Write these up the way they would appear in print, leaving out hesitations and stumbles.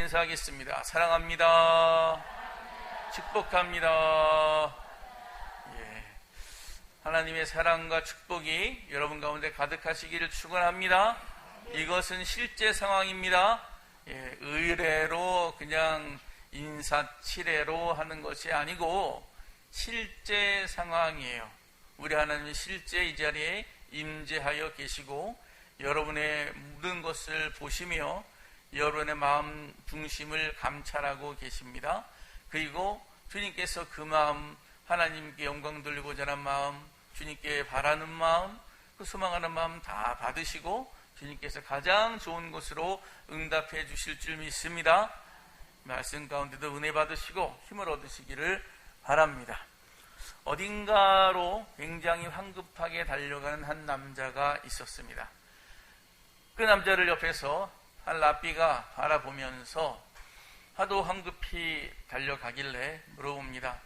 인사하겠습니다. 사랑합니다. 축복합니다. 예. 하나님의 사랑과 축복이 여러분 가운데 가득하시기를 축원합니다. 이것은 실제 상황입니다. 예. 의례로 그냥 인사치레로 하는 것이 아니고 실제 상황이에요. 우리 하나님이 실제 이 자리에 임재하여 계시고 여러분의 모든 것을 보시며 여러분의 마음 중심을 감찰하고 계십니다. 그리고 주님께서 그 마음, 하나님께 영광 돌리고자 하는 마음, 주님께 바라는 마음, 그 소망하는 마음 다 받으시고 주님께서 가장 좋은 곳으로 응답해 주실 줄 믿습니다. 말씀 가운데도 은혜 받으시고 힘을 얻으시기를 바랍니다. 어딘가로 굉장히 황급하게 달려가는 한 남자가 있었습니다. 그 남자를 옆에서 한 랍비가 바라보면서 하도 황급히 달려가길래 물어봅니다.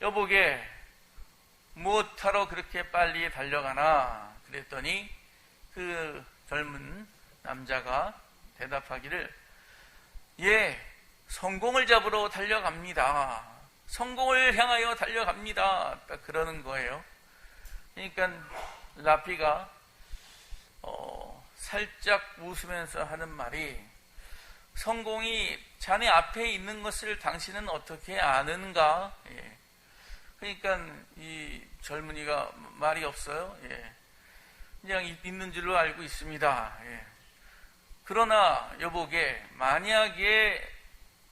여보게, 무엇하러 그렇게 빨리 달려가나? 그랬더니 그 젊은 남자가 대답하기를, 예, 성공을 잡으러 달려갑니다. 성공을 향하여 달려갑니다. 딱 그러는 거예요. 그러니까 랍비가 살짝 웃으면서 하는 말이, 성공이 자네 앞에 있는 것을 당신은 어떻게 아는가? 예. 그러니까 이 젊은이가 말이 없어요. 예. 그냥 있는 줄로 알고 있습니다. 예. 그러나 여보게, 만약에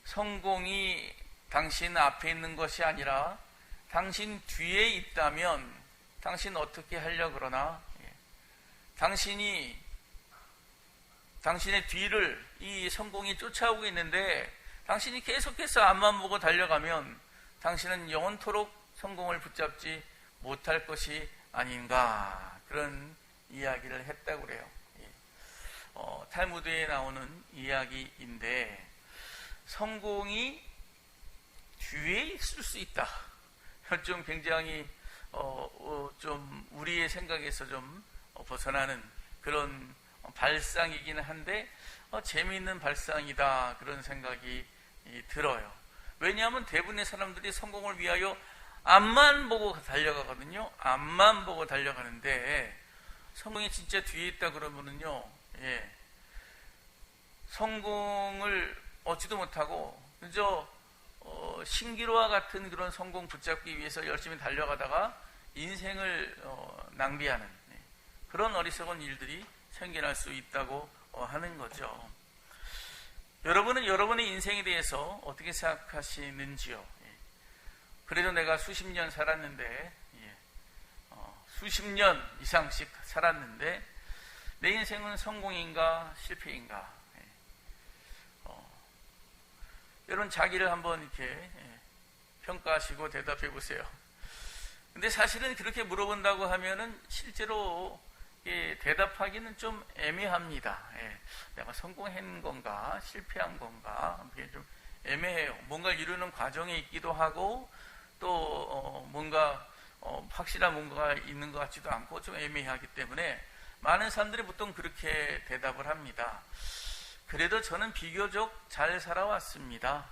성공이 당신 앞에 있는 것이 아니라 당신 뒤에 있다면 당신 어떻게 하려고 그러나? 예. 당신의 뒤를 이 성공이 쫓아오고 있는데 당신이 계속해서 앞만 보고 달려가면 당신은 영원토록 성공을 붙잡지 못할 것이 아닌가, 그런 이야기를 했다고 그래요. 탈무드에 나오는 이야기인데 성공이 뒤에 있을 수 있다. 좀 굉장히 좀 우리의 생각에서 좀 벗어나는 그런 발상이기는 한데 재미있는 발상이다, 그런 생각이 들어요. 왜냐하면 대부분의 사람들이 성공을 위하여 앞만 보고 달려가거든요. 앞만 보고 달려가는데 성공이 진짜 뒤에 있다 그러면은요, 예, 성공을 얻지도 못하고 그저 신기루와 같은 그런 성공 붙잡기 위해서 열심히 달려가다가 인생을 낭비하는 그런 어리석은 일들이 생겨날 수 있다고 하는 거죠. 여러분은 여러분의 인생에 대해서 어떻게 생각하시는지요? 그래도 내가 수십 년 살았는데, 수십 년 이상씩 살았는데 내 인생은 성공인가 실패인가? 여러분 자기를 한번 이렇게 평가하시고 대답해 보세요. 근데 사실은 그렇게 물어본다고 하면은 실제로 대답하기는 좀 애매합니다. 내가 성공한 건가 실패한 건가, 그게 좀 애매해요. 뭔가 이루는 과정에 있기도 하고 또 뭔가 확실한 뭔가가 있는 것 같지도 않고 좀 애매하기 때문에 많은 사람들이 보통 그렇게 대답을 합니다. 그래도 저는 비교적 잘 살아왔습니다.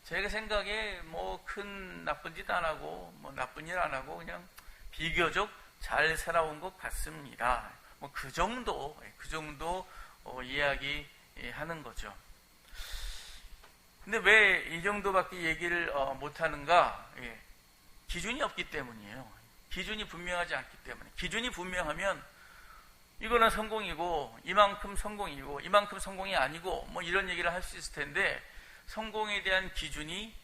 제가 생각에 뭐 큰 나쁜 짓 안 하고 뭐 나쁜 일 안 하고 그냥 비교적 잘 살아온 것 같습니다. 뭐 그 정도 이야기하는 거죠. 근데 왜 이 정도밖에 얘기를 못 하는가? 기준이 없기 때문이에요. 기준이 분명하지 않기 때문에. 기준이 분명하면 이거는 성공이고 이만큼 성공이고 이만큼 성공이 아니고 뭐 이런 얘기를 할 수 있을 텐데 성공에 대한 기준이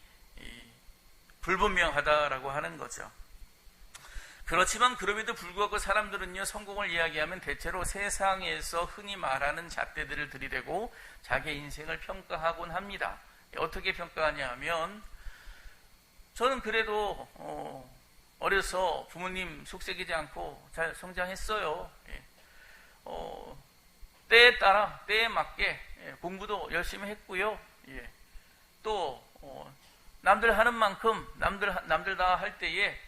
불분명하다라고 하는 거죠. 그렇지만 그럼에도 불구하고 사람들은요, 성공을 이야기하면 대체로 세상에서 흔히 말하는 잣대들을 들이대고 자기 인생을 평가하곤 합니다. 어떻게 평가하냐 하면, 저는 그래도 어려서 부모님 속삭이지 않고 잘 성장했어요. 때에 따라 때에 맞게 공부도 열심히 했고요. 또 남들 하는 만큼 남들 다 할 때에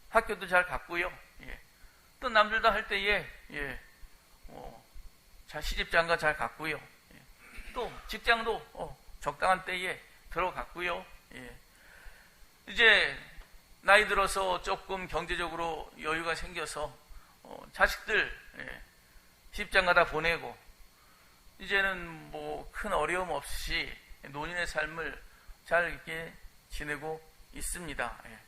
학교도 잘 갔고요. 또 남들 다 할 때에 시집장가 잘 갔고요. 또 직장도 적당한 때에 들어갔고요. 예. 이제 나이 들어서 조금 경제적으로 여유가 생겨서 자식들 시집장 가다 보내고 이제는 뭐 큰 어려움 없이 노인의 삶을 잘 이렇게 지내고 있습니다. 예.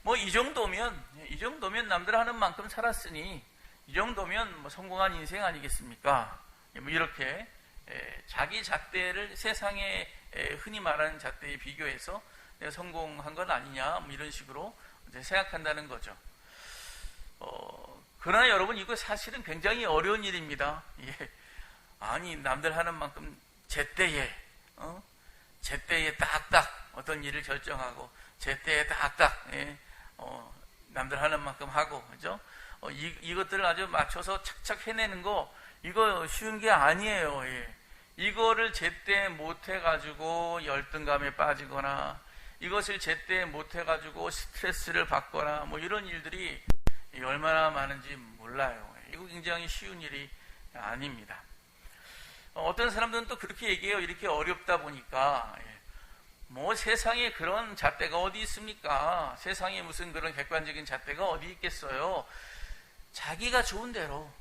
뭐 이 정도면 남들 하는 만큼 살았으니 이 정도면 뭐 성공한 인생 아니겠습니까? 뭐 이렇게 자기 잣대를 세상에 흔히 말하는 잣대에 비교해서 내가 성공한 건 아니냐 뭐 이런 식으로 이제 생각한다는 거죠. 그러나 여러분 이거 사실은 굉장히 어려운 일입니다. 예. 아니 남들 하는 만큼 제때에 딱딱 어떤 일을 결정하고 제때에 딱딱 남들 하는 만큼 하고 그죠? 이것들을 아주 맞춰서 착착 해내는 거 이거 쉬운 게 아니에요. 예. 이거를 제때 못 해가지고 열등감에 빠지거나 이것을 제때 못 해가지고 스트레스를 받거나 뭐 이런 일들이 얼마나 많은지 몰라요. 이거 굉장히 쉬운 일이 아닙니다. 어떤 사람들은 또 그렇게 얘기해요. 이렇게 어렵다 보니까 뭐 세상에 그런 잣대가 어디 있습니까? 세상에 무슨 그런 객관적인 잣대가 어디 있겠어요? 자기가 좋은 대로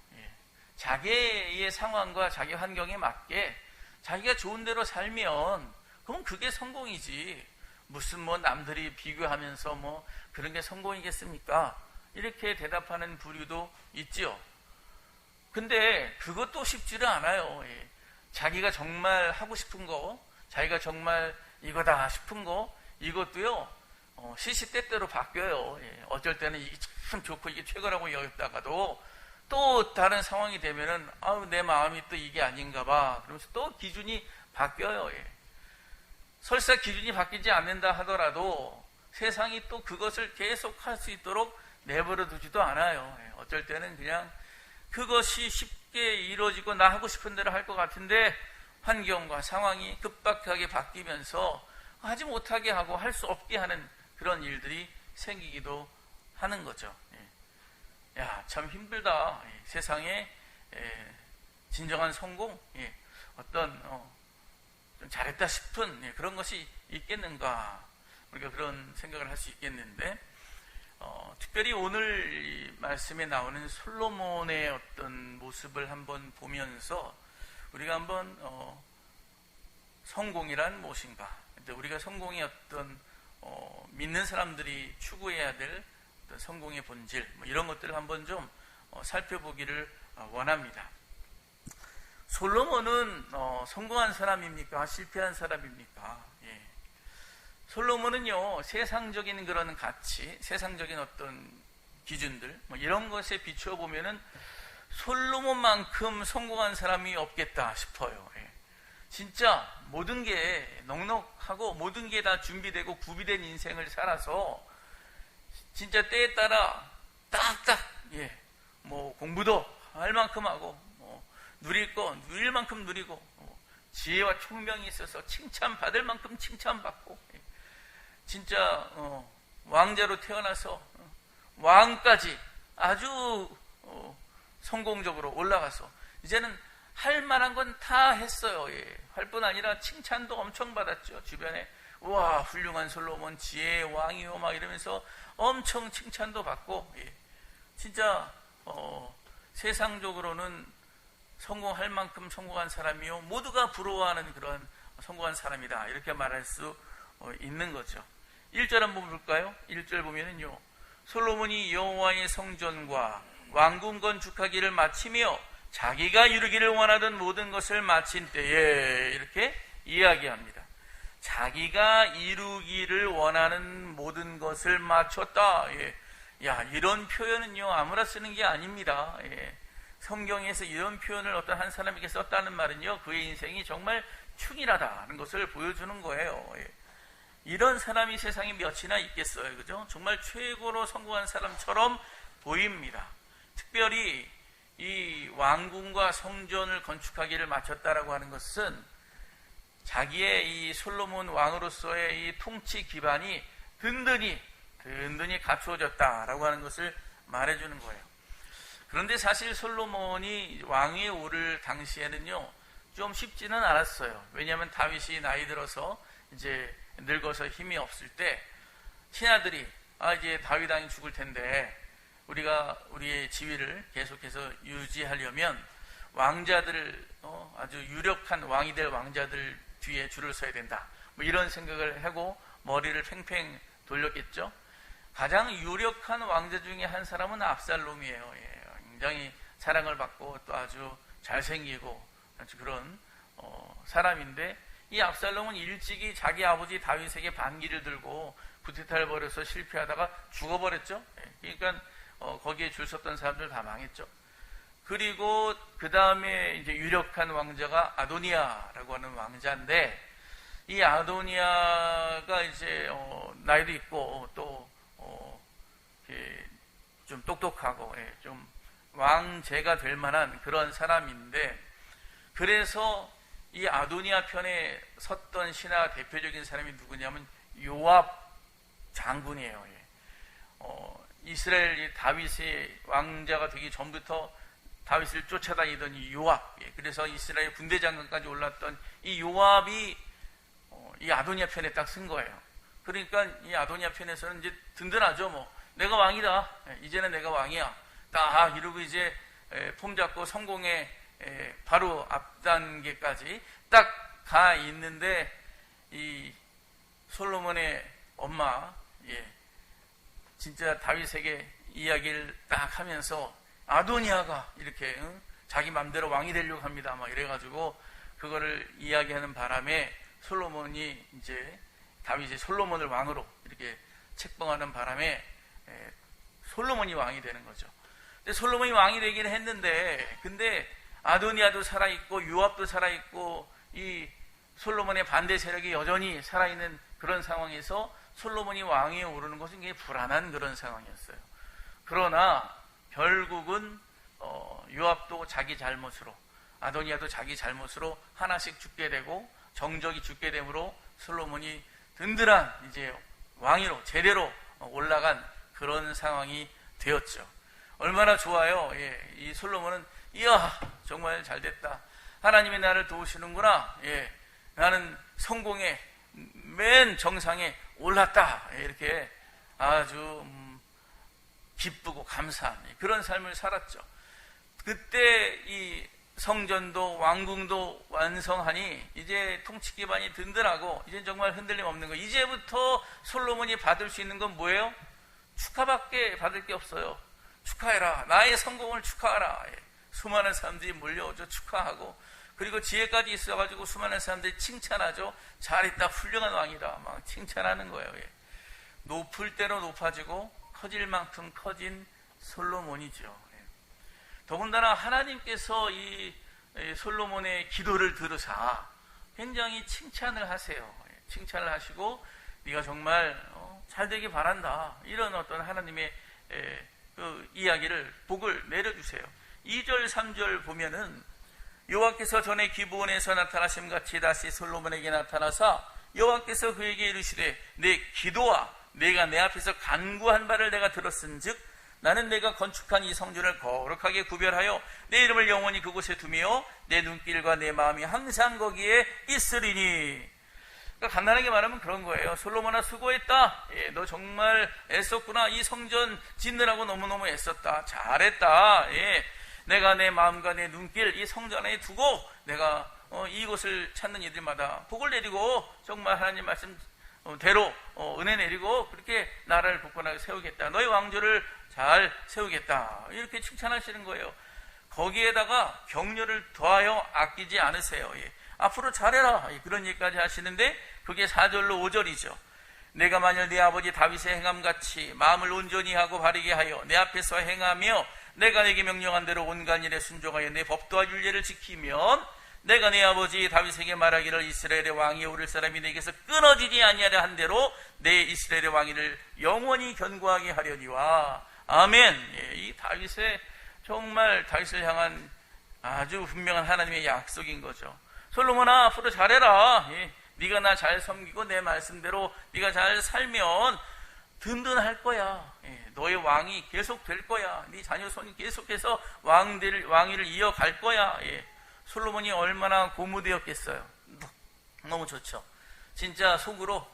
자기의 상황과 자기 환경에 맞게 자기가 좋은 대로 살면 그럼 그게 성공이지. 무슨 뭐 남들이 비교하면서 뭐 그런 게 성공이겠습니까? 이렇게 대답하는 부류도 있지요. 근데 그것도 쉽지는 않아요. 자기가 정말 하고 싶은 거, 자기가 정말 이거다 싶은 거, 이것도요, 시시때때로 바뀌어요. 어쩔 때는 이게 참 좋고 이게 최고라고 여겼다가도 또 다른 상황이 되면은, 내 마음이 또 이게 아닌가 봐. 그러면서 또 기준이 바뀌어요. 설사 기준이 바뀌지 않는다 하더라도 세상이 또 그것을 계속 할 수 있도록 내버려 두지도 않아요. 어쩔 때는 그냥 그것이 쉽게 이루어지고 나 하고 싶은 대로 할 것 같은데 환경과 상황이 급박하게 바뀌면서 하지 못하게 하고 할 수 없게 하는 그런 일들이 생기기도 하는 거죠. 야, 참 힘들다. 세상에 진정한 성공, 어떤 좀 잘했다 싶은 그런 것이 있겠는가? 우리가 그런 생각을 할 수 있겠는데 특별히 오늘 이 말씀에 나오는 솔로몬의 어떤 모습을 한번 보면서 우리가 한번 성공이란 무엇인가? 우리가 성공의 어떤 믿는 사람들이 추구해야 될 어떤 성공의 본질 뭐 이런 것들을 한번 좀 살펴보기를 원합니다. 솔로몬은 성공한 사람입니까? 실패한 사람입니까? 솔로몬은요, 세상적인 그런 가치, 세상적인 어떤 기준들, 뭐 이런 것에 비춰보면은 솔로몬만큼 성공한 사람이 없겠다 싶어요. 진짜 모든 게 넉넉하고 모든 게 다 준비되고 구비된 인생을 살아서 진짜 때에 따라 딱딱, 뭐 공부도 할 만큼 하고, 누릴 거 누릴 만큼 누리고, 지혜와 총명이 있어서 칭찬받을 만큼 칭찬받고, 진짜 왕자로 태어나서 왕까지 아주 성공적으로 올라가서 이제는 할 만한 건 다 했어요. 할 뿐 아니라 칭찬도 엄청 받았죠. 주변에 와 훌륭한 솔로몬 지혜의 왕이요 막 이러면서 엄청 칭찬도 받고 진짜 세상적으로는 성공할 만큼 성공한 사람이요 모두가 부러워하는 그런 성공한 사람이다 이렇게 말할 수 있는 거죠. 1절 한번 볼까요? 1절 보면은요, 솔로몬이 여호와의 성전과 왕궁 건축하기를 마치며 자기가 이루기를 원하던 모든 것을 마친 때에 이렇게 이야기합니다. 자기가 이루기를 원하는 모든 것을 마쳤다. 야, 이런 표현은요 아무나 쓰는 게 아닙니다. 성경에서 이런 표현을 어떤 한 사람에게 썼다는 말은요 그의 인생이 정말 충실하다는 것을 보여주는 거예요. 이런 사람이 세상에 몇이나 있겠어요. 그죠? 정말 최고로 성공한 사람처럼 보입니다. 특별히 이 왕궁과 성전을 건축하기를 마쳤다라고 하는 것은 자기의 이 솔로몬 왕으로서의 이 통치 기반이 든든히 갖추어졌다라고 하는 것을 말해주는 거예요. 그런데 사실 솔로몬이 왕위에 오를 당시에는요, 좀 쉽지는 않았어요. 왜냐하면 다윗이 나이 들어서 이제 늙어서 힘이 없을 때 신하들이 이제 다윗 왕이 죽을 텐데 우리가 우리의 지위를 계속해서 유지하려면 왕자들 아주 유력한 왕이 될 왕자들 뒤에 줄을 서야 된다. 뭐 이런 생각을 하고 머리를 팽팽 돌렸겠죠. 가장 유력한 왕자 중에 한 사람은 압살롬이에요. 예, 굉장히 사랑을 받고 또 아주 잘생기고 아주 그런 사람인데 이 압살롬은 일찍이 자기 아버지 다윗에게 반기를 들고 쿠데타를 벌여서 실패하다가 죽어버렸죠. 예, 그러니까 거기에 줄 섰던 사람들 다 망했죠. 그리고 그 다음에 이제 유력한 왕자가 아도니아라고 하는 왕자인데 이 아도니아가 이제 나이도 있고 또 좀 똑똑하고 좀 왕제가 될 만한 그런 사람인데 그래서 이 아도니아 편에 섰던 신하 대표적인 사람이 누구냐면 요압 장군이에요. 이스라엘 다윗의 왕자가 되기 전부터 다윗을 쫓아다니던 이 요압, 그래서 이스라엘 군대 장관까지 올랐던 이 요압이 이 아도니아 편에 딱 쓴 거예요. 그러니까 이 아도니아 편에서는 이제 든든하죠. 뭐 내가 왕이다. 이제는 내가 왕이야. 딱 이러고 이제 폼 잡고 성공의 바로 앞 단계까지 딱 가 있는데 이 솔로몬의 엄마, 진짜 다윗에게 이야기를 딱 하면서 아도니아가 이렇게 자기 맘대로 왕이 되려고 합니다. 막 이래가지고 그거를 이야기하는 바람에 솔로몬이 이제 다윗이 솔로몬을 왕으로 이렇게 책봉하는 바람에 솔로몬이 왕이 되는 거죠. 근데 솔로몬이 왕이 되긴 했는데 근데 아도니아도 살아있고 요압도 살아있고 이 솔로몬의 반대 세력이 여전히 살아있는 그런 상황에서 솔로몬이 왕위에 오르는 것은 굉장히 불안한 그런 상황이었어요. 그러나 결국은 요압도 자기 잘못으로 아도니아도 자기 잘못으로 하나씩 죽게 되고 정적이 죽게 되므로 솔로몬이 든든한 이제 왕위로 제대로 올라간 그런 상황이 되었죠. 얼마나 좋아요. 이 솔로몬은 이야 정말 잘됐다. 하나님이 나를 도우시는구나. 나는 성공의 맨 정상에 올랐다. 이렇게 아주 기쁘고 감사한 그런 삶을 살았죠. 그때 이 성전도 왕궁도 완성하니 이제 통치 기반이 든든하고 이제 정말 흔들림 없는 거. 이제부터 솔로몬이 받을 수 있는 건 뭐예요? 축하밖에 받을 게 없어요. 축하해라. 나의 성공을 축하하라. 수많은 사람들이 몰려오죠. 축하하고 그리고 지혜까지 있어가지고 수많은 사람들이 칭찬하죠. 잘했다. 훌륭한 왕이다. 막 칭찬하는 거예요. 높을 대로 높아지고 커질 만큼 커진 솔로몬이죠. 더군다나 하나님께서 이 솔로몬의 기도를 들으사 굉장히 칭찬을 하세요. 칭찬을 하시고 네가 정말 잘 되길 바란다. 이런 어떤 하나님의 그 이야기를 복을 내려주세요. 2절 3절 보면은 여호와께서 전에 기브온에서 나타나심 같이 다시 솔로몬에게 나타나사 여호와께서 그에게 이르시되 내 기도와 내가 내 앞에서 간구한 바를 내가 들었은즉 나는 내가 건축한 이 성전을 거룩하게 구별하여 내 이름을 영원히 그곳에 두며 내 눈길과 내 마음이 항상 거기에 있으리니. 그러니까 간단하게 말하면 그런 거예요. 솔로몬아 수고했다. 너 정말 애썼구나. 이 성전 짓느라고 너무너무 애썼다. 잘했다. 내가 내 마음과 내 눈길 이 성전 안에 두고 내가 이곳을 찾는 이들마다 복을 내리고 정말 하나님 말씀대로 은혜 내리고 그렇게 나라를 굳건하게 세우겠다. 너의 왕조를 잘 세우겠다. 이렇게 칭찬하시는 거예요. 거기에다가 격려를 더하여 아끼지 않으세요. 앞으로 잘해라. 그런 얘기까지 하시는데 그게 4절로 5절이죠. 내가 만일 내 아버지 다윗의 행함같이 마음을 온전히 하고 바르게 하여 내 앞에서 행하며 내가 내게 명령한 대로 온갖 일에 순종하여 내 법도와 율례를 지키면 내가 내 아버지 다윗에게 말하기를 이스라엘의 왕이 오를 사람이 내게서 끊어지지 아니하려 한 대로 내 이스라엘의 왕위를 영원히 견고하게 하려니와. 아멘. 이 다윗의 정말 다윗을 향한 아주 분명한 하나님의 약속인 거죠. 솔로몬아 앞으로 잘해라. 네가 나 잘 섬기고 내 말씀대로 네가 잘 살면 든든할 거야. 너의 왕이 계속 될 거야. 네 자녀 손이 계속해서 왕위를 이어갈 거야. 솔로몬이 얼마나 고무되었겠어요. 너무 좋죠. 진짜 속으로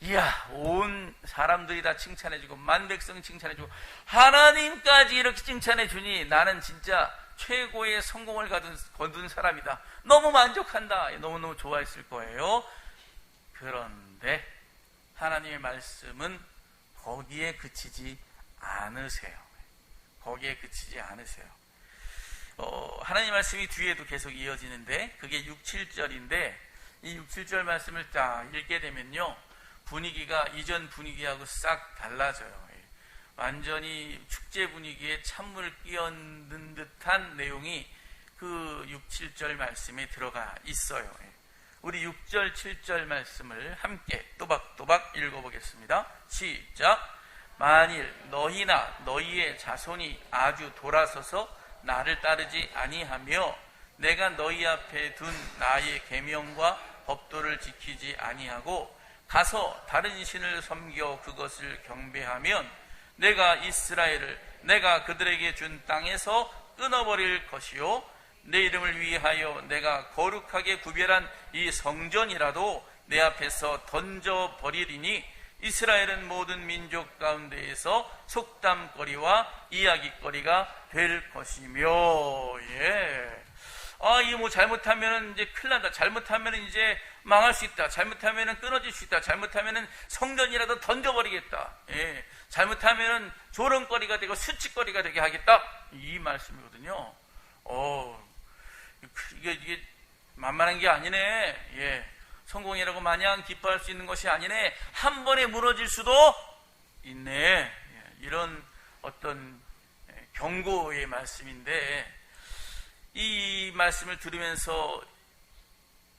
이야, 온 사람들이 다 칭찬해주고 만백성이 칭찬해주고 하나님까지 이렇게 칭찬해주니 나는 진짜 최고의 성공을 거둔 사람이다. 너무 만족한다. 너무너무 좋아했을 거예요. 그런데 하나님의 말씀은 거기에 그치지 않으세요. 거기에 그치지 않으세요. 하나님 말씀이 뒤에도 계속 이어지는데 그게 6, 7절인데 이 6, 7절 말씀을 딱 읽게 되면요, 분위기가 이전 분위기하고 싹 달라져요. 완전히 축제 분위기에 찬물을 끼얹는 듯한 내용이 그 6, 7절 말씀에 들어가 있어요. 우리 6절, 7절 말씀을 함께 또박또박 읽어보겠습니다. 시작. 만일 너희나 너희의 자손이 아주 돌아서서 나를 따르지 아니하며 내가 너희 앞에 둔 나의 계명과 법도를 지키지 아니하고 가서 다른 신을 섬겨 그것을 경배하면 내가 이스라엘을 내가 그들에게 준 땅에서 끊어버릴 것이요 내 이름을 위하여 내가 거룩하게 구별한 이 성전이라도 내 앞에서 던져버리리니 이스라엘은 모든 민족 가운데에서 속담거리와 이야기거리가 될 것이며. 이게 뭐 잘못하면 이제 큰일 난다. 잘못하면 이제 망할 수 있다. 잘못하면 끊어질 수 있다. 잘못하면 성전이라도 던져버리겠다. 잘못하면 조롱거리가 되고 수치거리가 되게 하겠다. 이 말씀이거든요. 이게 만만한 게 아니네. 성공이라고 마냥 기뻐할 수 있는 것이 아니네. 한 번에 무너질 수도 있네. 이런 어떤 경고의 말씀인데 이 말씀을 들으면서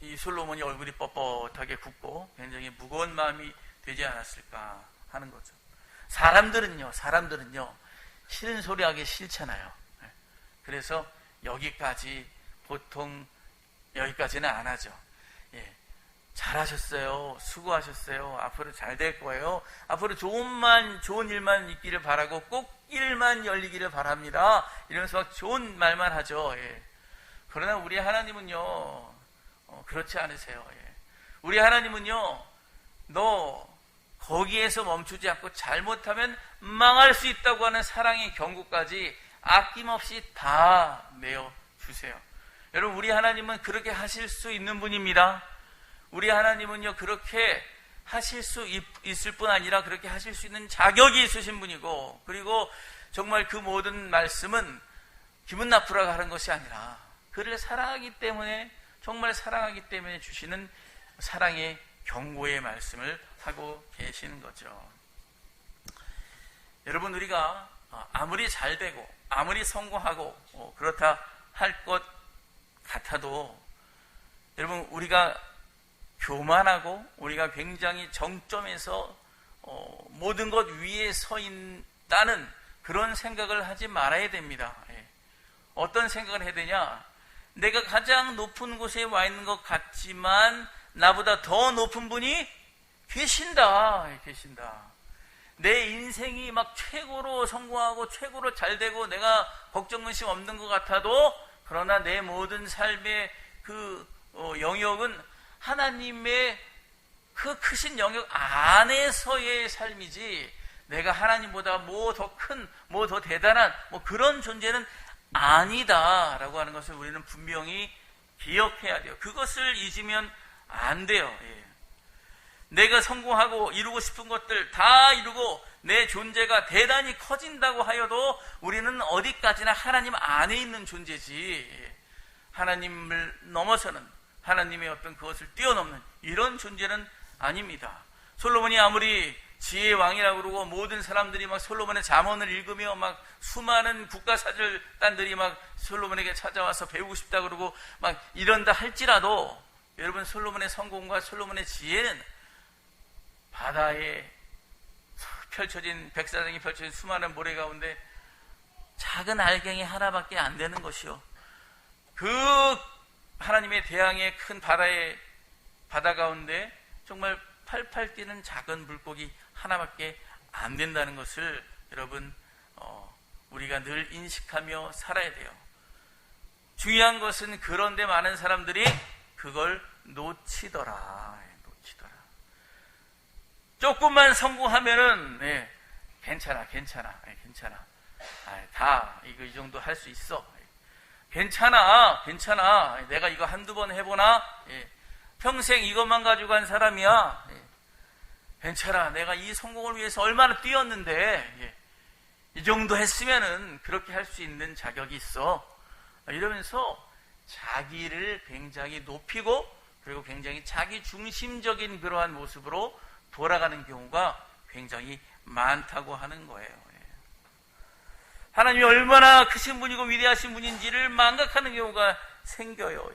이 솔로몬이 얼굴이 뻣뻣하게 굳고 굉장히 무거운 마음이 되지 않았을까 하는 거죠. 사람들은요 싫은 소리 하기 싫잖아요. 그래서 보통 여기까지는 안 하죠. 잘하셨어요. 수고하셨어요. 앞으로 잘 될 거예요. 앞으로 좋은 일만 있기를 바라고 꼭 일만 열리기를 바랍니다. 이러면서 막 좋은 말만 하죠. 그러나 우리 하나님은요, 그렇지 않으세요. 우리 하나님은요, 너 거기에서 멈추지 않고 잘못하면 망할 수 있다고 하는 사랑의 경고까지 아낌없이 다 내어주세요. 여러분, 우리 하나님은 그렇게 하실 수 있는 분입니다. 우리 하나님은요, 그렇게 하실 수 있을 뿐 아니라 그렇게 하실 수 있는 자격이 있으신 분이고, 그리고 정말 그 모든 말씀은 기분 나쁘라고 하는 것이 아니라 그를 사랑하기 때문에, 정말 사랑하기 때문에 주시는 사랑의 경고의 말씀을 하고 계시는 거죠. 여러분, 우리가 아무리 잘 되고 아무리 성공하고 그렇다 할 것 같아도, 여러분, 우리가 교만하고 우리가 굉장히 정점에서 모든 것 위에 서 있다는 그런 생각을 하지 말아야 됩니다. 어떤 생각을 해야 되냐? 내가 가장 높은 곳에 와 있는 것 같지만 나보다 더 높은 분이 계신다. 내 인생이 막 최고로 성공하고 최고로 잘 되고 내가 걱정 근심 없는 것 같아도, 그러나 내 모든 삶의 그 영역은 하나님의 그 크신 영역 안에서의 삶이지, 내가 하나님보다 뭐 더 큰, 뭐 더 대단한 그런 존재는 아니다라고 하는 것을 우리는 분명히 기억해야 돼요. 그것을 잊으면 안 돼요. 내가 성공하고 이루고 싶은 것들 다 이루고 내 존재가 대단히 커진다고 하여도 우리는 어디까지나 하나님 안에 있는 존재지, 하나님을 넘어서는, 하나님의 어떤 그것을 뛰어넘는 이런 존재는 아닙니다. 솔로몬이 아무리 지혜의 왕이라고 그러고 모든 사람들이 막 솔로몬의 잠언을 읽으며 막 수많은 국가사절단들이 막 솔로몬에게 찾아와서 배우고 싶다 그러고 막 이런다 할지라도, 여러분, 솔로몬의 성공과 솔로몬의 지혜는 바다에 펼쳐진, 백사장이 펼쳐진 수많은 모래 가운데 작은 알갱이 하나밖에 안 되는 것이요, 그 하나님의 대양의 큰 바다 가운데 정말 팔팔 뛰는 작은 물고기 하나밖에 안 된다는 것을 여러분, 우리가 늘 인식하며 살아야 돼요. 중요한 것은 그런데 많은 사람들이 그걸 놓치더라. 조금만 성공하면은 괜찮아. 다 이거 이 정도 할 수 있어. 괜찮아. 내가 이거 한두 번 해보나? 평생 이것만 가지고 간 사람이야. 괜찮아. 내가 이 성공을 위해서 얼마나 뛰었는데 이 정도 했으면은 그렇게 할 수 있는 자격이 있어. 이러면서 자기를 굉장히 높이고 그리고 굉장히 자기 중심적인 그러한 모습으로 돌아가는 경우가 굉장히 많다고 하는 거예요. 하나님이 얼마나 크신 분이고 위대하신 분인지를 망각하는 경우가 생겨요.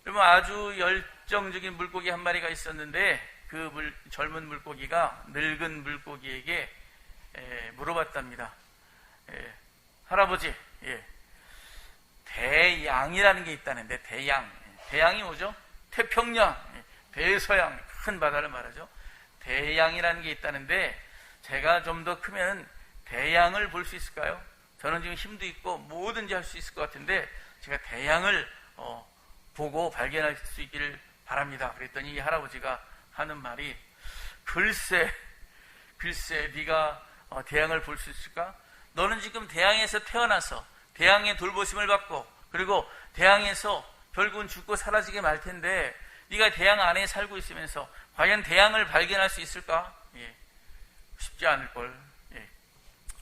여러분, 아주 열정적인 물고기 한 마리가 있었는데 그 젊은 물고기가 늙은 물고기에게 물어봤답니다. 할아버지, 대양이라는 게 있다는데, 대양이 뭐죠? 태평양, 대서양, 큰 바다를 말하죠. 대양이라는 게 있다는데 제가 좀 더 크면 대양을 볼 수 있을까요? 저는 지금 힘도 있고 뭐든지 할 수 있을 것 같은데 제가 대양을 보고 발견할 수 있기를 바랍니다. 그랬더니 이 할아버지가 하는 말이 글쎄 네가 대양을 볼 수 있을까? 너는 지금 대양에서 태어나서 대양의 돌보심을 받고 그리고 대양에서 결국은 죽고 사라지게 말 텐데 네가 대양 안에 살고 있으면서 과연 대양을 발견할 수 있을까? 쉽지 않을걸.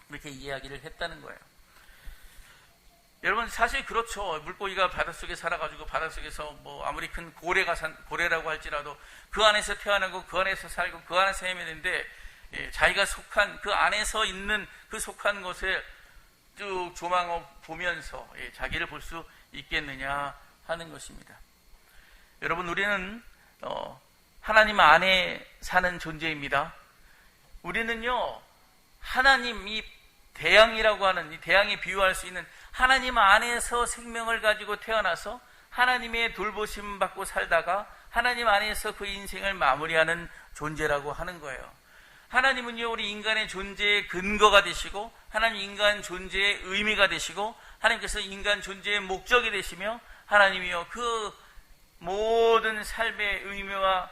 그렇게 이야기를 했다는 거예요. 여러분, 사실 그렇죠. 물고기가 바닷속에 살아가지고 바닷속에서 뭐 아무리 큰 고래라고 할지라도 그 안에서 태어나고 그 안에서 살고 그 안에서 헤매는데 자기가 속한 그 안에서 있는 그 속한 것을 쭉 조망 보면서 자기를 볼 수 있겠느냐 하는 것입니다. 여러분, 우리는 하나님 안에 사는 존재입니다. 우리는요, 하나님, 이 대양이라고 하는 이 대양에 비유할 수 있는 하나님 안에서 생명을 가지고 태어나서 하나님의 돌보심 받고 살다가 하나님 안에서 그 인생을 마무리하는 존재라고 하는 거예요. 하나님은요, 우리 인간의 존재의 근거가 되시고 하나님 인간 존재의 의미가 되시고 하나님께서 인간 존재의 목적이 되시며 하나님이요, 그 모든 삶의 의미와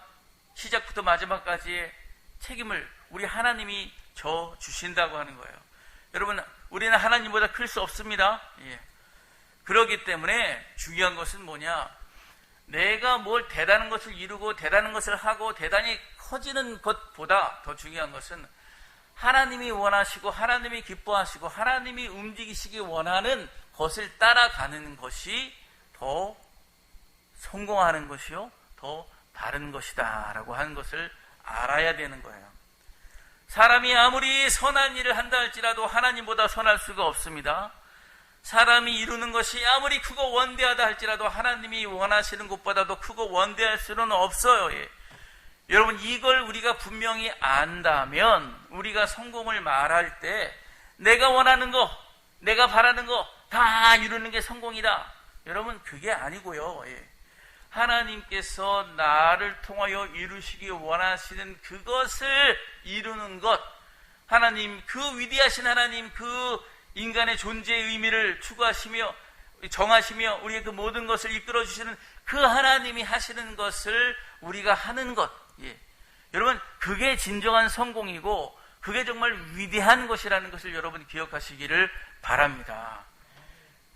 시작부터 마지막까지의 책임을 우리 하나님이 져 주신다고 하는 거예요. 여러분, 우리는 하나님보다 클 수 없습니다. 그렇기 때문에 중요한 것은 뭐냐? 내가 뭘 대단한 것을 이루고 대단한 것을 하고 대단히 커지는 것보다 더 중요한 것은 하나님이 원하시고 하나님이 기뻐하시고 하나님이 움직이시기 원하는 것을 따라가는 것이 더 성공하는 것이요, 더 바른 것이다 라고 하는 것을 알아야 되는 거예요. 사람이 아무리 선한 일을 한다 할지라도 하나님보다 선할 수가 없습니다. 사람이 이루는 것이 아무리 크고 원대하다 할지라도 하나님이 원하시는 것보다도 크고 원대할 수는 없어요. 여러분, 이걸 우리가 분명히 안다면 우리가 성공을 말할 때 내가 원하는 거, 내가 바라는 거 다 이루는 게 성공이다. 여러분, 그게 아니고요. 하나님께서 나를 통하여 이루시기 원하시는 그것을 이루는 것, 하나님, 그 위대하신 하나님, 그 인간의 존재의 의미를 추구하시며 정하시며 우리의 그 모든 것을 이끌어 주시는 그 하나님이 하시는 것을 우리가 하는 것, 여러분, 그게 진정한 성공이고 그게 정말 위대한 것이라는 것을 여러분 기억하시기를 바랍니다.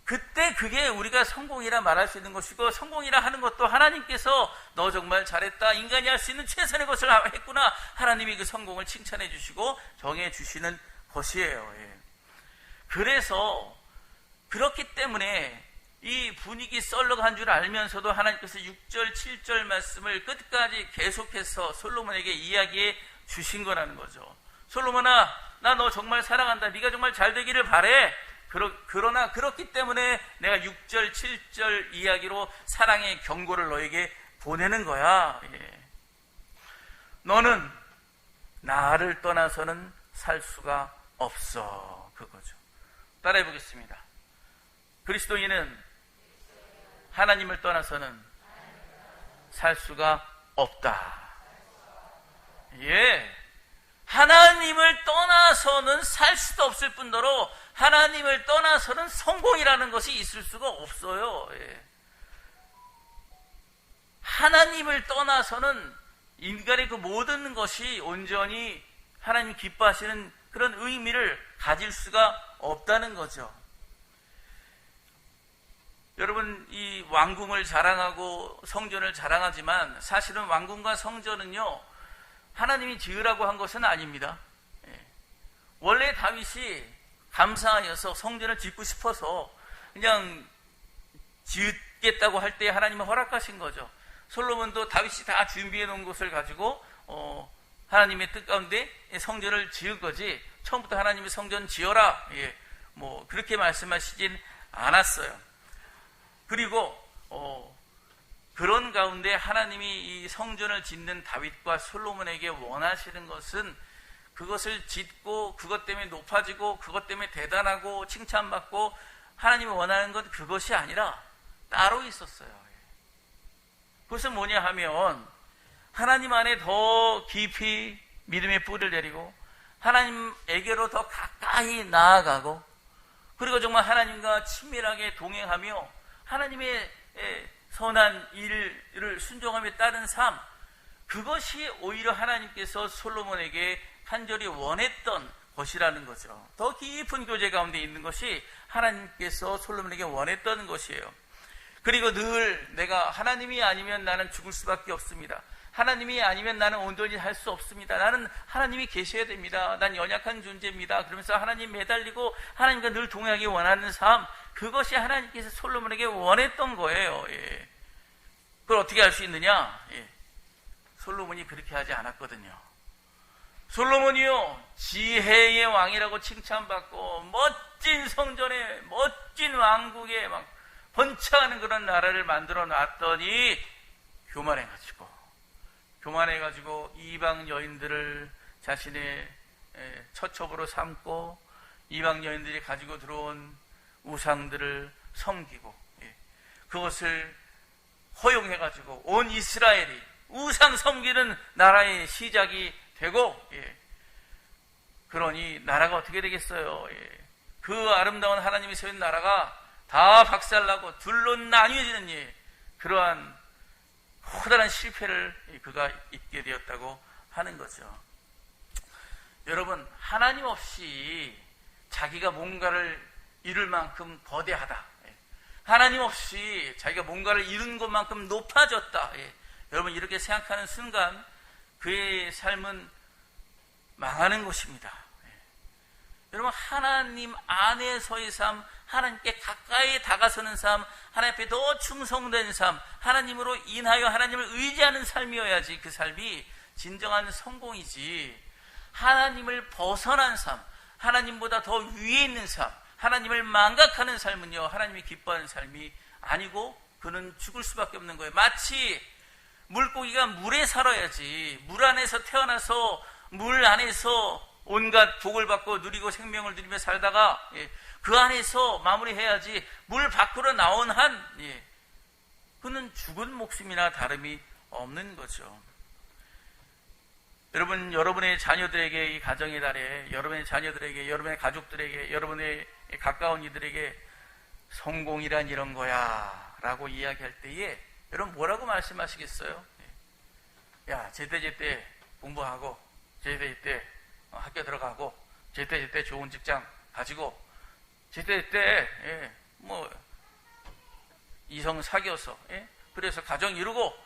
그때 그게 우리가 성공이라 말할 수 있는 것이고, 성공이라 하는 것도 하나님께서 너 정말 잘했다, 인간이 할 수 있는 최선의 것을 했구나, 하나님이 그 성공을 칭찬해 주시고 정해 주시는 것이에요. 그래서 그렇기 때문에 이 분위기 썰러간 줄 알면서도 하나님께서 6절 7절 말씀을 끝까지 계속해서 솔로몬에게 이야기해 주신 거라는 거죠. 솔로몬아, 나 너 정말 사랑한다, 네가 정말 잘 되기를 바래. 그러나 그렇기 때문에 내가 6절 7절 이야기로 사랑의 경고를 너에게 보내는 거야. 너는 나를 떠나서는 살 수가 없어. 그거죠. 따라해 보겠습니다. 그리스도인은 하나님을 떠나서는 살 수가 없다. 하나님을 떠나서는 살 수도 없을 뿐더러 하나님을 떠나서는 성공이라는 것이 있을 수가 없어요. 예. 하나님을 떠나서는 인간의 그 모든 것이 온전히 하나님 기뻐하시는 그런 의미를 가질 수가 없다는 거죠. 여러분, 이 왕궁을 자랑하고 성전을 자랑하지만 사실은 왕궁과 성전은요, 하나님이 지으라고 한 것은 아닙니다. 원래 다윗이 감사하여서 성전을 짓고 싶어서 그냥 짓겠다고 할 때 하나님이 허락하신 거죠. 솔로몬도 다윗이 다 준비해 놓은 것을 가지고 하나님의 뜻 가운데 성전을 지은 거지, 처음부터 하나님이 성전 지어라, 뭐 그렇게 말씀하시진 않았어요. 그리고 그런 가운데 하나님이 이 성전을 짓는 다윗과 솔로몬에게 원하시는 것은 그것을 짓고 그것 때문에 높아지고 그것 때문에 대단하고 칭찬받고 하나님이 원하는 건 그것이 아니라 따로 있었어요. 그것은 뭐냐 하면 하나님 안에 더 깊이 믿음의 뿌리를 내리고 하나님에게로 더 가까이 나아가고, 그리고 정말 하나님과 친밀하게 동행하며 하나님의 선한 일을 순종하며 따른 삶, 그것이 오히려 하나님께서 솔로몬에게 간절히 원했던 것이라는 거죠. 더 깊은 교제 가운데 있는 것이 하나님께서 솔로몬에게 원했던 것이에요. 그리고 늘 내가 하나님이 아니면 나는 죽을 수밖에 없습니다. 하나님이 아니면 나는 온전히 할 수 없습니다. 나는 하나님이 계셔야 됩니다. 난 연약한 존재입니다. 그러면서 하나님 매달리고 하나님과 늘 동행하기 원하는 삶, 그것이 하나님께서 솔로몬에게 원했던 거예요. 예. 그걸 어떻게 할 수 있느냐? 예. 솔로몬이 그렇게 하지 않았거든요. 솔로몬이요, 지혜의 왕이라고 칭찬받고 멋진 성전에 멋진 왕국에 막 번창하는 그런 나라를 만들어 놨더니 교만해가지고 이방 여인들을 자신의 처첩으로 삼고 이방 여인들이 가지고 들어온 우상들을 섬기고, 그것을 허용해가지고 온 이스라엘이 우상 섬기는 나라의 시작이 되고, 그러니 나라가 어떻게 되겠어요? 그 아름다운 하나님이 세운 나라가 다 박살나고 둘로 나뉘어지는 그러한 커다란 실패를 그가 잊게 되었다고 하는 거죠. 여러분, 하나님 없이 자기가 뭔가를 이룰 만큼 거대하다, 하나님 없이 자기가 뭔가를 이룬 것만큼 높아졌다, 여러분 이렇게 생각하는 순간 그의 삶은 망하는 것입니다. 여러분, 하나님 안에서의 삶, 하나님께 가까이 다가서는 삶, 하나님 앞에 더 충성된 삶, 하나님으로 인하여 하나님을 의지하는 삶이어야지 그 삶이 진정한 성공이지, 하나님을 벗어난 삶, 하나님보다 더 위에 있는 삶, 하나님을 망각하는 삶은요, 하나님이 기뻐하는 삶이 아니고 그는 죽을 수밖에 없는 거예요. 마치 물고기가 물에 살아야지, 물 안에서 태어나서 물 안에서 온갖 복을 받고 누리고 생명을 누리며 살다가 그 안에서 마무리해야지, 물 밖으로 나온 한 그는 죽은 목숨이나 다름이 없는 거죠. 여러분, 여러분의 자녀들에게, 이 가정의 달에 여러분의 자녀들에게, 여러분의 가족들에게, 여러분의 가까운 이들에게 성공이란 이런 거야 라고 이야기할 때에 여러분 뭐라고 말씀하시겠어요? 야, 제때 공부하고 제때 학교 들어가고 제때 좋은 직장 가지고 제때 뭐 이성 사귀어서 그래서 가정 이루고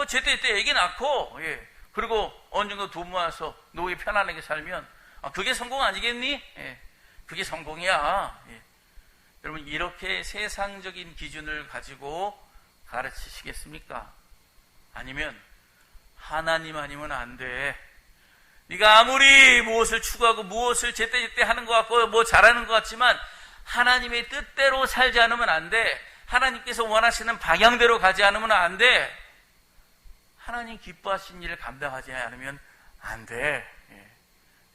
제때 애기 낳고 그리고 어느 정도 돈 모아서 노후에 편안하게 살면 그게 성공 아니겠니? 그게 성공이야. 여러분, 이렇게 세상적인 기준을 가지고 가르치시겠습니까? 아니면 하나님 아니면 안 돼, 네가 아무리 무엇을 추구하고 무엇을 제때 하는 것 같고 뭐 잘하는 것 같지만 하나님의 뜻대로 살지 않으면 안 돼, 하나님께서 원하시는 방향대로 가지 않으면 안 돼, 하나님 기뻐하신 일을 감당하지 않으면 안 돼.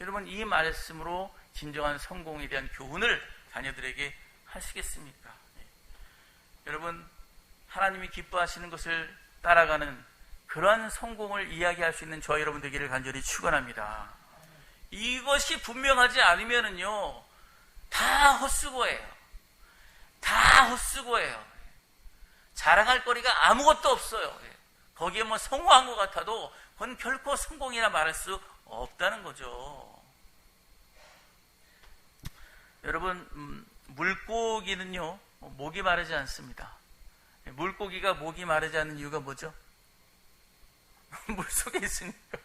여러분, 이 말씀으로 진정한 성공에 대한 교훈을 자녀들에게 하시겠습니까? 여러분, 하나님이 기뻐하시는 것을 따라가는 그러한 성공을 이야기할 수 있는 저와 여러분 되기를 간절히 축원합니다. 이것이 분명하지 않으면은요, 다 헛수고예요. 다 헛수고예요. 자랑할 거리가 아무것도 없어요. 거기에 뭐 성공한 것 같아도 그건 결코 성공이라 말할 수 없다는 거죠. 여러분, 물고기는요, 목이 마르지 않습니다. 물고기가 목이 마르지 않는 이유가 뭐죠? 물속에 있으니까.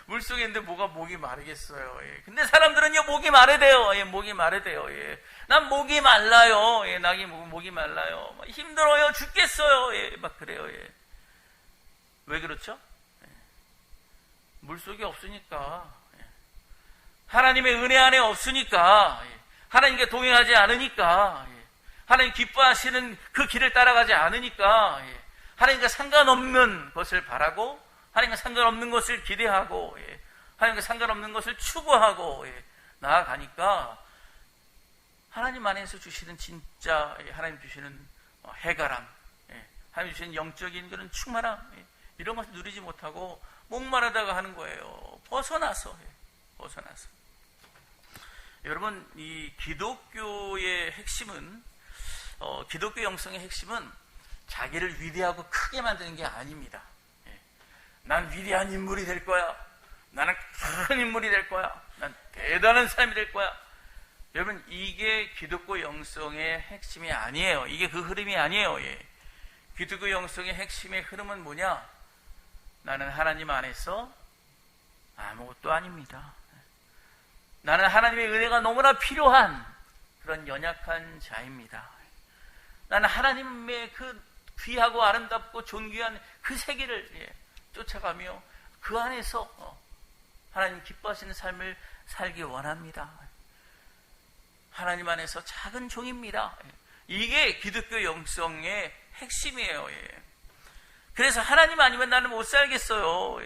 물속에 있는데 뭐가 목이 마르겠어요. 근데 사람들은요, 목이 마르대요. 목이 마르대요. 난 목이 말라요. 낙이 목이 말라요. 힘들어요. 죽겠어요. 막 그래요. 왜 그렇죠? 물속에 없으니까. 하나님의 은혜 안에 없으니까. 하나님께 동행하지 않으니까. 하나님 기뻐하시는 그 길을 따라가지 않으니까. 하나님과 상관없는 것을 바라고, 하나님과 상관없는 것을 기대하고, 하나님과 상관없는 것을 추구하고 나아가니까 하나님 안에서 주시는 진짜 하나님 주시는 해가람, 하나님 주시는 영적인 그런 충만함, 이런 것을 누리지 못하고 목마르다가 하는 거예요. 벗어나서. 여러분, 이 기독교의 핵심은, 기독교 영성의 핵심은 자기를 위대하고 크게 만드는 게 아닙니다. 난 위대한 인물이 될 거야. 나는 큰 인물이 될 거야. 난 대단한 사람이 될 거야. 여러분, 이게 기독교 영성의 핵심이 아니에요. 이게 그 흐름이 아니에요. 기독교 영성의 핵심의 흐름은 뭐냐? 나는 하나님 안에서 아무것도 아닙니다. 나는 하나님의 은혜가 너무나 필요한 그런 연약한 자입니다. 나는 하나님의 그 귀하고 아름답고 존귀한 그 세계를 쫓아가며 그 안에서 하나님 기뻐하시는 삶을 살기 원합니다. 하나님 안에서 작은 종입니다. 이게 기독교 영성의 핵심이에요. 그래서 하나님 아니면 나는 못 살겠어요.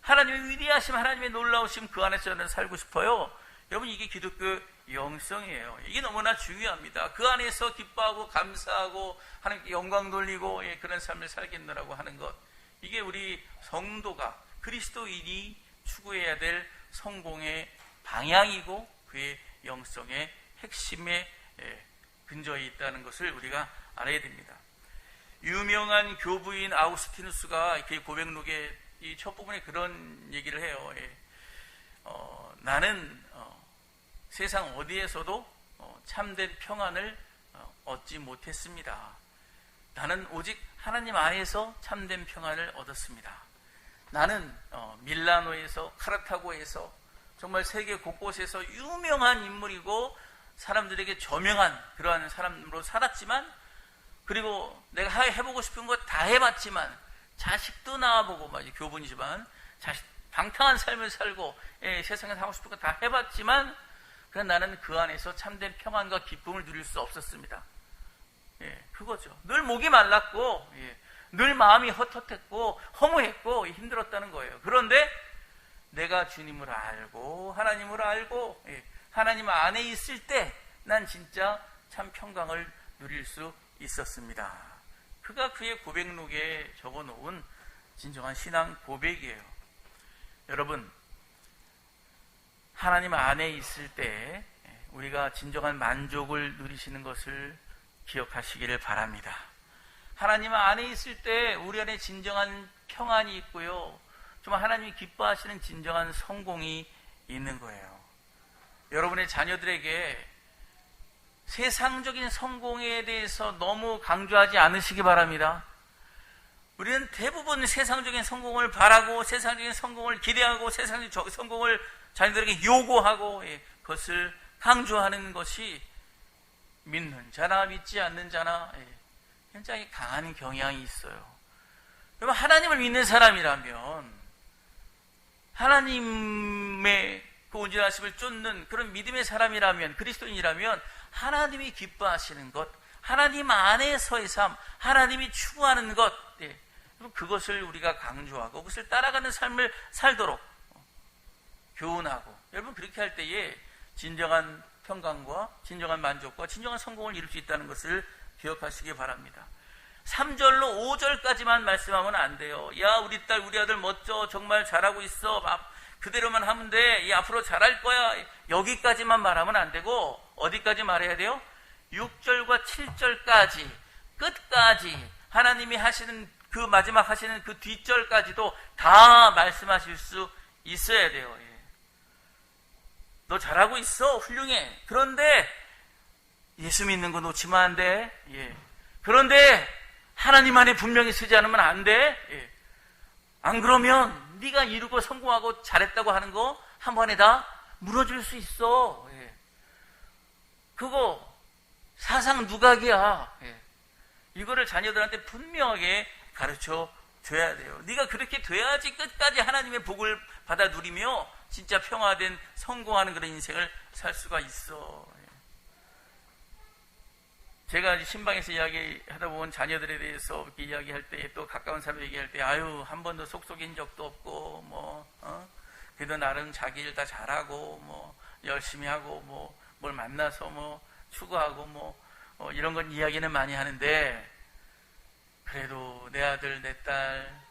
하나님의 위대하심, 하나님의 놀라우심, 그 안에서 저는 살고 싶어요. 여러분, 이게 기독교 영성이에요. 이게 너무나 중요합니다. 그 안에서 기뻐하고 감사하고 하나님께 영광 돌리고 그런 삶을 살겠노라고 하는 것, 이게 우리 성도가, 그리스도인이 추구해야 될 성공의 방향이고 그의 영성의 핵심에 근저에 있다는 것을 우리가 알아야 됩니다. 유명한 교부인 아우구스티누스가 그 고백록의 이 첫 부분에 그런 얘기를 해요. 나는 세상 어디에서도 참된 평안을 얻지 못했습니다. 나는 오직 하나님 안에서 참된 평안을 얻었습니다. 나는 밀라노에서, 카르타고에서 정말 세계 곳곳에서 유명한 인물이고 사람들에게 저명한 그러한 사람으로 살았지만, 그리고 내가 해보고 싶은 거 다 해봤지만, 자식도 낳아보고, 교분이지만 자식 방탕한 삶을 살고 세상에서 하고 싶은 거 다 해봤지만, 그냥 나는 그 안에서 참된 평안과 기쁨을 누릴 수 없었습니다. 그거죠. 늘 목이 말랐고, 늘 마음이 헛헛했고 허무했고 힘들었다는 거예요. 그런데 내가 주님을 알고 하나님을 알고 하나님 안에 있을 때 난 진짜 참 평강을 누릴 수 있었습니다. 그가 그의 고백록에 적어놓은 진정한 신앙 고백이에요. 여러분, 하나님 안에 있을 때 우리가 진정한 만족을 누리시는 것을 기억하시기를 바랍니다. 하나님 안에 있을 때 우리 안에 진정한 평안이 있고요, 정말 하나님이 기뻐하시는 진정한 성공이 있는 거예요. 여러분의 자녀들에게 세상적인 성공에 대해서 너무 강조하지 않으시기 바랍니다. 우리는 대부분 세상적인 성공을 바라고 세상적인 성공을 기대하고 세상적인 성공을 자녀들에게 요구하고 그것을 강조하는 것이 믿는 자나 믿지 않는 자나 굉장히 강한 경향이 있어요. 여러분, 하나님을 믿는 사람이라면, 하나님의 그 온전하심을 쫓는 그런 믿음의 사람이라면, 그리스도인이라면 하나님이 기뻐하시는 것, 하나님 안에서의 삶, 하나님이 추구하는 것, 그것을 우리가 강조하고 그것을 따라가는 삶을 살도록 교훈하고, 여러분 그렇게 할 때에 진정한 평강과 진정한 만족과 진정한 성공을 이룰 수 있다는 것을 기억하시기 바랍니다. 3절로 5절까지만 말씀하면 안 돼요. 야, 우리 딸 우리 아들 멋져, 정말 잘하고 있어, 그대로만 하면 돼, 앞으로 잘할 거야, 여기까지만 말하면 안 되고 어디까지 말해야 돼요? 6절과 7절까지 끝까지 하나님이 하시는 그 마지막 하시는 그 뒷절까지도 다 말씀하실 수 있어야 돼요. 예. 너 잘하고 있어. 훌륭해. 그런데 예수 믿는 거 놓치면 안 돼. 예. 그런데 하나님 안에 분명히 서지 않으면 안 돼. 예. 안 그러면 네가 이루고 성공하고 잘했다고 하는 거 한 번에 다 무너질 수 있어. 예. 그거 사상 누각이야. 예. 이거를 자녀들한테 분명하게 가르쳐 줘야 돼요. 네가 그렇게 돼야지 끝까지 하나님의 복을 받아 누리며 진짜 평화된 성공하는 그런 인생을 살 수가 있어. 제가 신방에서 이야기하다 보면 자녀들에 대해서 이렇게 이야기할 때, 또 가까운 사람 얘기할 때, 아유, 한 번도 속 속인 적도 없고, 그래도 나름 자기 일 다 잘하고, 열심히 하고, 뭘 만나서 추구하고, 이런 건 이야기는 많이 하는데, 그래도 내 아들, 내 딸,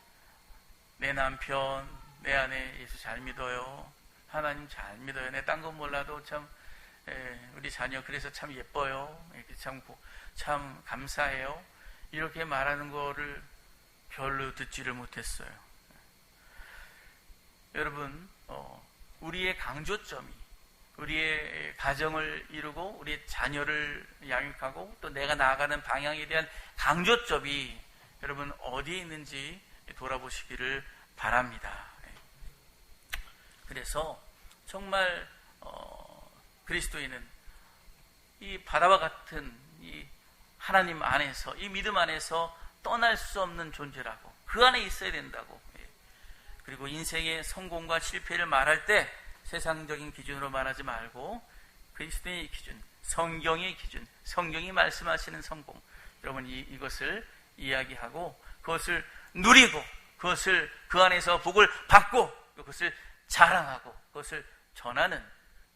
내 남편, 내 아내 예수 잘 믿어요. 하나님 잘 믿어요. 내 딴 건 몰라도 참, 우리 자녀 그래서 참 예뻐요. 참 감사해요. 이렇게 말하는 거를 별로 듣지를 못했어요. 여러분, 우리의 강조점이 우리의 가정을 이루고 우리의 자녀를 양육하고 또 내가 나아가는 방향에 대한 강조점이 여러분 어디에 있는지 돌아보시기를 바랍니다. 그래서 정말 그리스도인은 이 바다와 같은 이 하나님 안에서, 이 믿음 안에서 떠날 수 없는 존재라고, 그 안에 있어야 된다고. 그리고 인생의 성공과 실패를 말할 때 세상적인 기준으로 말하지 말고 그리스도의 기준, 성경의 기준, 성경이 말씀하시는 성공, 여러분 이것을 이야기하고 그것을 누리고 그것을 그 안에서 복을 받고 그것을 자랑하고 그것을 전하는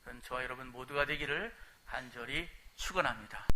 그런 저와 여러분 모두가 되기를 간절히 축원합니다.